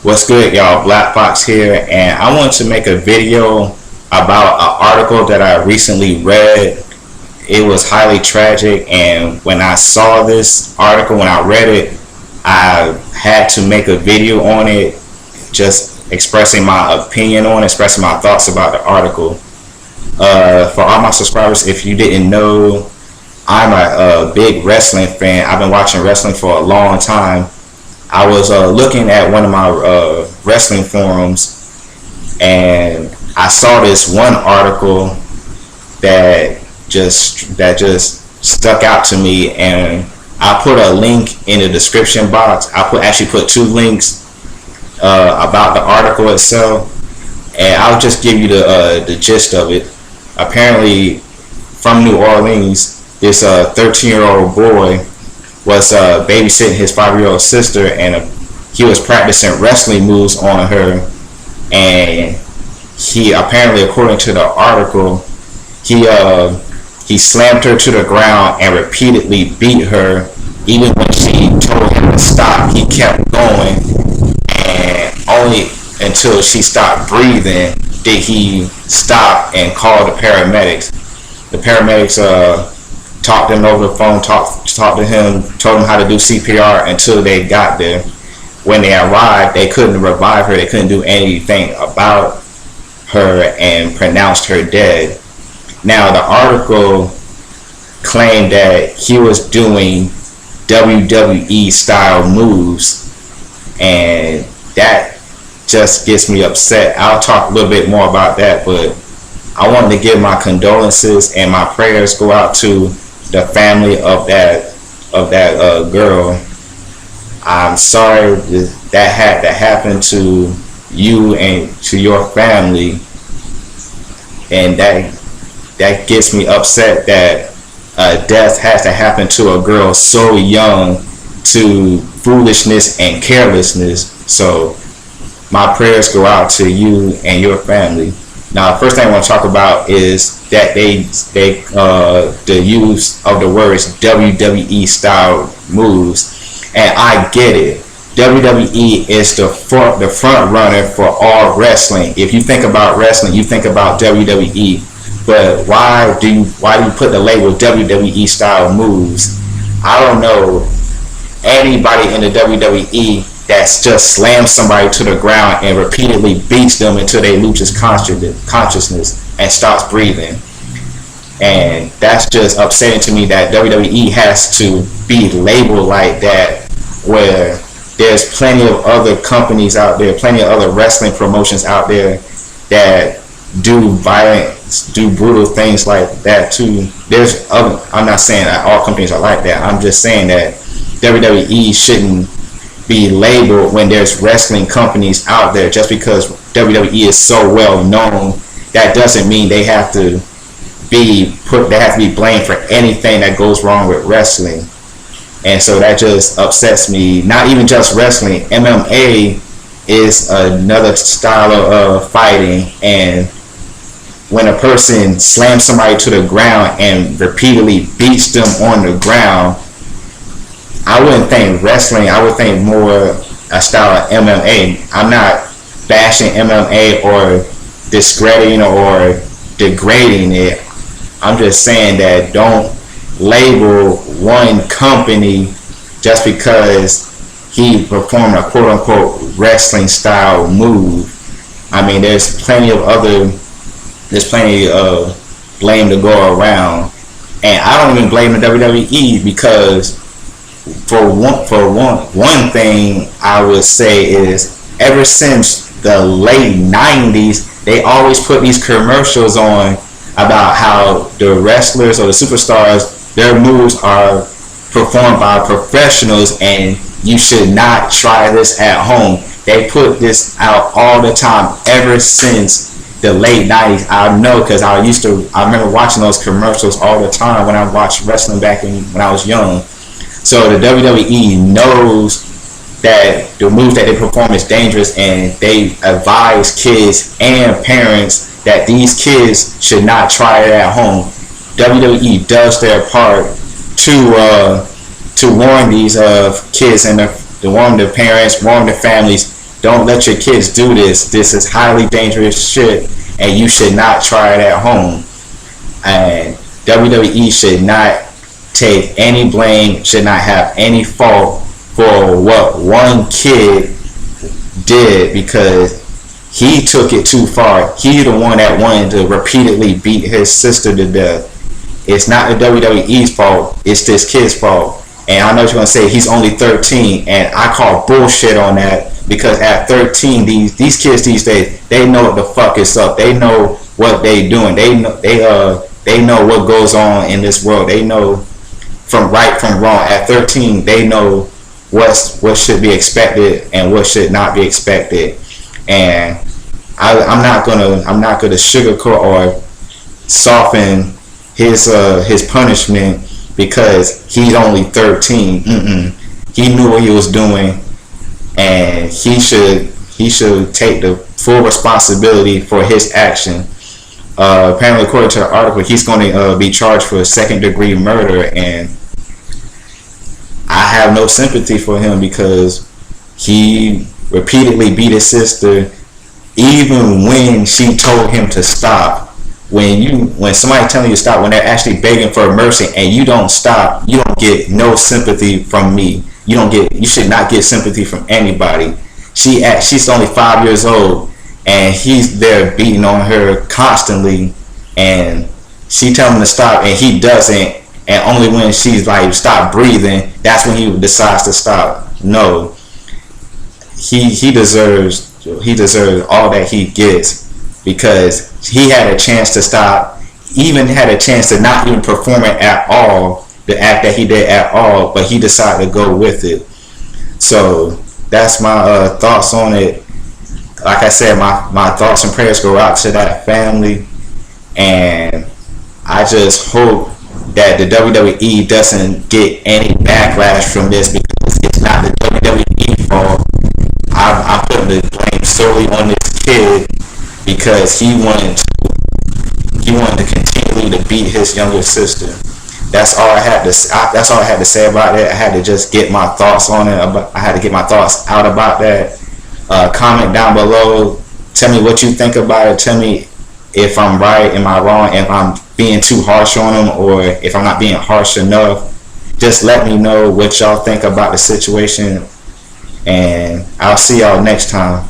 What's good, y'all? Black Fox here, and I want to make a video about an article that I recently read. It was highly tragic, and when I saw this article, when I read it, I had to make a video on it, just expressing my opinion on it, expressing my thoughts about the article. For all my subscribers, if you didn't know, I'm a big wrestling fan. I've been watching wrestling for a long time. I was looking at one of my wrestling forums, and I saw this one article that just stuck out to me, and I put a link in the description box. I actually put two links about the article itself, and I'll just give you the gist of it. Apparently, from New Orleans, this 13-year-old boy was babysitting his 5-year-old sister, and he was practicing wrestling moves on her, and he apparently, according to the article, he slammed her to the ground and repeatedly beat her. Even when she told him to stop, he kept going, and only until she stopped breathing did he stop and call the paramedics. The paramedics talked to him over the phone, talked to him, told him how to do CPR until they got there. When they arrived, they couldn't revive her. They couldn't do anything about her and pronounced her dead. Now, the article claimed that he was doing WWE-style moves, and that just gets me upset. I'll talk a little bit more about that, but I wanted to give my condolences and my prayers go out to the family of that girl. I'm sorry that had to happen to you and to your family, and that gets me upset that death has to happen to a girl so young to foolishness and carelessness. So my prayers go out to you and your family. Now, the first thing I want to talk about is that the use of the words WWE style moves, and I get it. WWE is the front runner for all wrestling. If you think about wrestling, you think about WWE. But why do you put the label WWE style moves? I don't know anybody in the WWE that's just slams somebody to the ground and repeatedly beats them until they lose consciousness and stops breathing. And that's just upsetting to me that WWE has to be labeled like that, where there's plenty of other companies out there, plenty of other wrestling promotions out there that do violence, do brutal things like that too. I'm not saying that all companies are like that. I'm just saying that WWE shouldn't be labeled when there's wrestling companies out there. Just because WWE is so well known, that doesn't mean they have to be blamed for anything that goes wrong with wrestling. And so that just upsets me. Not even just wrestling, MMA is another style of fighting, and when a person slams somebody to the ground and repeatedly beats them on the ground, I wouldn't think wrestling. I would think more a style of MMA. I'm not bashing MMA or discrediting or degrading it. I'm just saying that don't label one company just because he performed a quote-unquote wrestling style move. I mean, there's plenty of blame to go around, and I don't even blame the WWE, because for one thing I would say is, ever since the late 90s, they always put these commercials on about how the wrestlers or the superstars, their moves are performed by professionals and you should not try this at home. They put this out all the time ever since the late 90s. I know, because I remember watching those commercials all the time when I watched wrestling when I was young. So the WWE knows that the moves that they perform is dangerous, and they advise kids and parents that these kids should not try it at home. WWE does their part to warn these kids and to warn the parents, warn the families, Don't let your kids do this. This is highly dangerous shit, and you should not try it at home. And WWE should not take any blame, should not have any fault for what one kid did, because he took it too far. He's the one that wanted to repeatedly beat his sister to death. It's not the WWE's fault, it's this kid's fault. And I know you're going to say he's only 13, and I call bullshit on that, because at 13, these kids these days, they know what the fuck is up. They know what they doing. They know what goes on in this world. They know from right from wrong. At 13, they know what should be expected and what should not be expected. And I'm not gonna sugarcoat or soften his punishment because he's only 13. He knew what he was doing, and he should take the full responsibility for his action. Apparently, according to the article, he's going to be charged for second-degree murder, and I have no sympathy for him because he repeatedly beat his sister, even when she told him to stop. When somebody telling you to stop, when they're actually begging for mercy and you don't stop, you don't get no sympathy from me. You should not get sympathy from anybody. She's only 5 years old, and he's there beating on her constantly, and she tells him to stop and he doesn't, and only when she's like, stop breathing, that's when he decides to stop. No, he deserves all that he gets, because he had a chance to stop, even had a chance to not even perform it at all, the act that he did at all, but he decided to go with it. So that's my thoughts on it. Like I said, my thoughts and prayers go out to that family, and I just hope that the WWE doesn't get any backlash from this, because it's not the WWE fault. I'm putting the blame solely on this kid because he wanted to continue to beat his younger sister. That's all I had to say about it. I had to just get my thoughts on it. I had to get my thoughts out about that. Comment down below. Tell me what you think about it. Tell me if I'm right, am I wrong, if I'm being too harsh on him, or if I'm not being harsh enough. Just let me know what y'all think about the situation, and I'll see y'all next time.